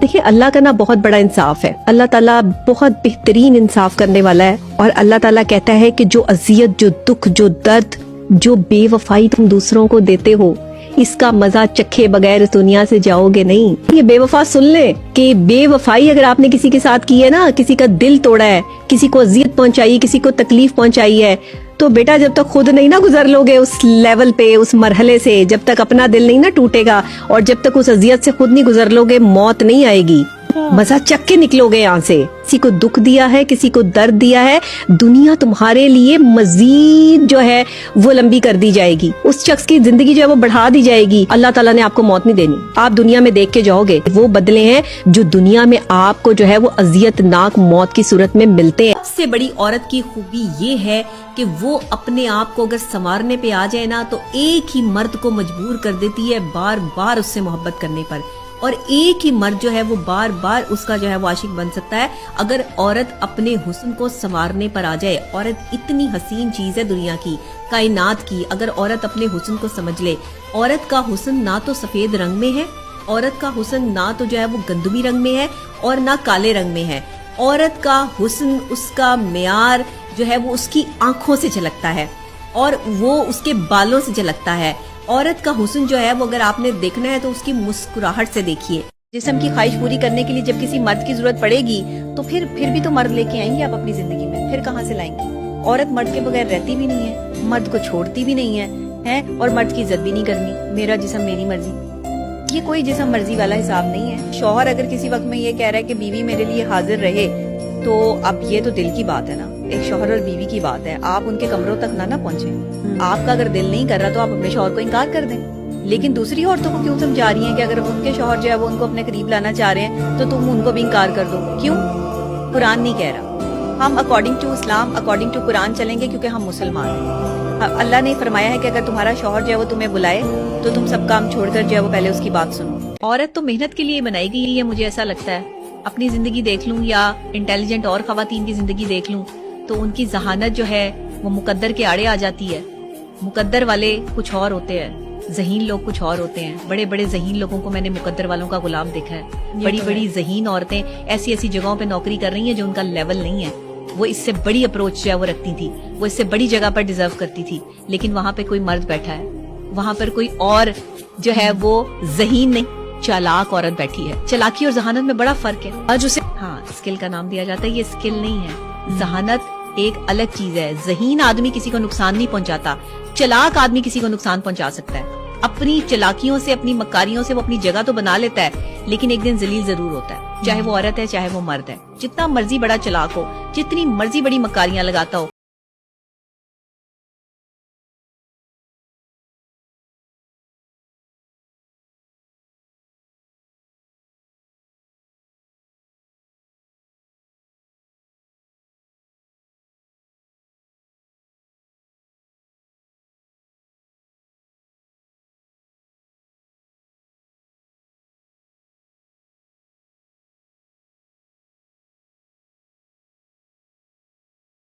देखिए अल्लाह का ना बहुत बड़ा इंसाफ है, अल्लाह ताला बहुत बेहतरीन इंसाफ करने वाला है। और अल्लाह ताला कहता है कि जो अजियत, जो दुख, जो दर्द, जो बेवफाई तुम दूसरों को देते हो, इसका मजा चखे बगैर इस दुनिया से जाओगे नहीं। ये बेवफा सुन ले कि बेवफाई अगर आपने किसी के साथ की है ना, किसी का दिल तोड़ा है, किसी को अजियत पहुंचाई है, किसी को तकलीफ पहुंचाई है, तो बेटा जब तक खुद नहीं ना गुजर लोगे उस लेवल पे, उस मरहले से, जब तक अपना दिल नहीं ना टूटेगा और जब तक उस अजियत से खुद नहीं गुजर लोगे, मौत नहीं आएगी। मजा चख के निकलोगे यहाँ से। किसी को दुख दिया है, किसी को दर्द दिया है, दुनिया तुम्हारे लिए मजीद जो है वो लंबी कर दी जाएगी, उस शख्स की जिंदगी जो है वो बढ़ा दी जाएगी। अल्लाह ताला ने आपको मौत नहीं देनी, आप दुनिया में देख के जाओगे। वो बदले हैं जो दुनिया में आपको जो है वो अजियतनाक मौत की सूरत में मिलते हैं। सबसे बड़ी औरत की खूबी ये है कि वो अपने आप को अगर संवारने पे आ जाए ना, तो एक ही मर्द को मजबूर कर देती है बार बार उससे मोहब्बत करने पर, और एक ही मर्द जो है वो बार बार उसका जो है वो आशिक बन सकता है अगर औरत अपने हुस्न को संवारने पर आ जाए। औरत इतनी हसीन चीज है दुनिया की, कायनात की, अगर औरत अपने हुस्न को समझ ले। औरत का हुस्न ना तो सफेद रंग में है, औरत का हुस्न ना तो जो है वो गंदमी रंग में है और ना काले रंग में है। औरत का हुस्न, उसका मेयार जो है वो उसकी आंखों से झलकता है और वो उसके बालों से झलकता है। औरत का हुस्न जो है वो अगर आपने देखना है तो उसकी मुस्कुराहट से देखिए। जिस्म की ख्वाहिश पूरी करने के लिए जब किसी मर्द की जरूरत पड़ेगी तो फिर भी तो मर्द लेके आएंगे आप अपनी जिंदगी में, फिर कहाँ से लाएंगे? औरत मर्द के बगैर रहती भी नहीं है, मर्द को छोड़ती भी नहीं है, और मर्द की इज्जत भी नहीं करनी। मेरा जिस्म मेरी मर्जी, ये कोई जिस्म मर्जी वाला हिसाब नहीं है। शौहर अगर किसी वक्त में ये कह रहा है कि बीवी मेरे लिए हाजिर रहे, तो अब ये तो दिल की बात है ना, एक शौहर और बीवी की बात है। आप उनके कमरों तक ना पहुंचे। आपका अगर दिल नहीं कर रहा तो आप अपने शौहर को इनकार कर दें। लेकिन दूसरी औरतों को क्यों समझा रही हैं कि अगर उनके शौहर जो है वो उनको अपने करीब लाना चाह रहे हैं तो तुम उनको भी इनकार कर दो? क्यों? कुरान नहीं कह रहा। हम according to Islam, according to Quran चलेंगे क्योंकि हम मुसलमान हैं। अल्लाह ने फरमाया है कि अगर तुम्हारा शौहर जो है वो तुम्हें बुलाए तो तुम सब काम छोड़कर जो है वो पहले उसकी बात सुनो। औरत तो मेहनत के लिए बनाई गई है, मुझे ऐसा लगता है। अपनी जिंदगी देख लूं या इंटेलिजेंट और खवातीन की जिंदगी देख लूं तो उनकी जहानत जो है वो मुकद्दर के आड़े आ जाती है। मुकद्दर वाले कुछ और होते हैं, ज़हीन लोग कुछ और होते हैं। बड़े बड़े ज़हीन लोगों को मैंने मुकद्दर वालों का गुलाम देखा है। बड़ी बड़ी ज़हीन औरतें ऐसी ऐसी जगहों पे नौकरी कर रही हैं जो उनका लेवल नहीं है। वो इससे बड़ी अप्रोच जो है वो रखती थी, वो इससे बड़ी जगह पर डिजर्व करती थी, लेकिन वहां पे कोई मर्द बैठा है, वहां पर कोई और जो है वो ज़हीन नहीं, चालाक औरत बैठी है। चालाकी और जहानत में बड़ा फर्क है। आज उसे स्किल का नाम दिया जाता है, ये स्किल नहीं है। जहानत एक अलग चीज है। ज़हीन आदमी किसी को नुकसान नहीं पहुंचाता, चालाक आदमी किसी को नुकसान पहुंचा सकता है। अपनी चालाकियों से, अपनी मक्कारियों से वो अपनी जगह तो बना लेता है, लेकिन एक दिन जलील जरूर होता है, चाहे वो औरत है चाहे वो मर्द है। जितना मर्जी बड़ा चालाक हो, जितनी मर्जी बड़ी मक्कारियां लगाता हो,